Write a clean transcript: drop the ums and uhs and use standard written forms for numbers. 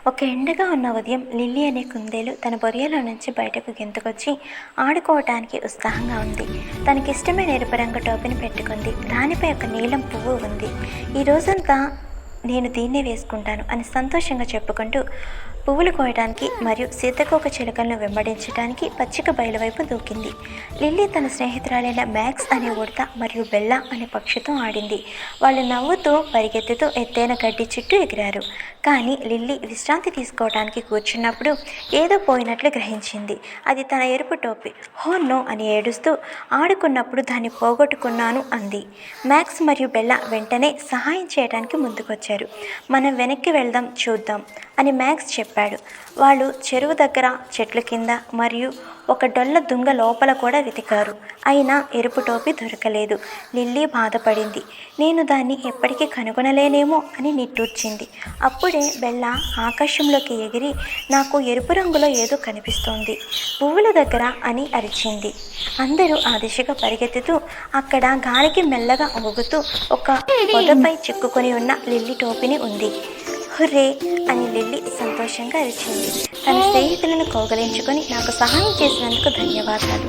ఒక ఎండగా ఉన్న ఉదయం లిల్లీ అనే కుందేలు తన బొరియలో నుంచి బయటకు గెంతుకొచ్చి ఆడుకోవటానికి ఉత్సాహంగా ఉంది. తనకిష్టమైన ఎరుపు రంగు టోపీని పెట్టుకుంది. దానిపై ఒక నీలం పువ్వు ఉంది. ఈ రోజంతా నేను దీన్నే వేసుకుంటాను అని సంతోషంగా చెప్పుకుంటూ పువ్వులు కోయడానికి మరియు సీతకోక చిలుకలను వెంబడించడానికి పచ్చిక బయలువైపు దూకింది. లిల్లీ తన స్నేహితురాలైన మ్యాక్స్ అనే ఉడత మరియు బెల్లా అనే పక్షితో ఆడింది. వాళ్ళు నవ్వుతూ పరిగెత్తుతూ ఎత్తైన గడ్డి చుట్టూ ఎగిరారు. కానీ లిల్లీ విశ్రాంతి తీసుకోవడానికి కూర్చున్నప్పుడు ఏదో పోయినట్లు గ్రహించింది. అది తన ఎరుపు టోపీ. హో నో అని ఏడుస్తూ ఆడుకున్నప్పుడు దాన్ని పోగొట్టుకున్నాను అంది. మ్యాక్స్ మరియు బెల్లా వెంటనే సహాయం చేయడానికి ముందుకొచ్చారు. మనం వెనక్కి వెళ్దాం, చూద్దాం అని మ్యాక్స్ చెప్పాడు. వాళ్ళు చెరువు దగ్గర, చెట్ల కింద మరియు ఒక డొల్ల దుంగ లోపల కూడా వెతికారు. అయినా ఎరుపు టోపీ దొరకలేదు. లిల్లీ బాధపడింది. నేను దాన్ని ఎప్పటికీ కనుగొనలేనేమో అని నిట్టూర్చింది. అప్పుడే బెల్లా ఆకాశంలోకి ఎగిరి నాకు ఎరుపు రంగులో ఏదో కనిపిస్తోంది పువ్వుల దగ్గర అని అరిచింది. అందరూ ఆ దిశగా పరిగెత్తుతూ అక్కడ గాలికి మెల్లగా ఊగుతూ ఒక పొదపై చిక్కుకొని ఉన్న లిల్లీ టోపీని ఉంది. హుర్రే అని లిల్లీ సంతోషంగా అరిచింది. తన స్నేహితులను కౌగలించుకొని నాకు సహాయం చేసినందుకు ధన్యవాదాలు.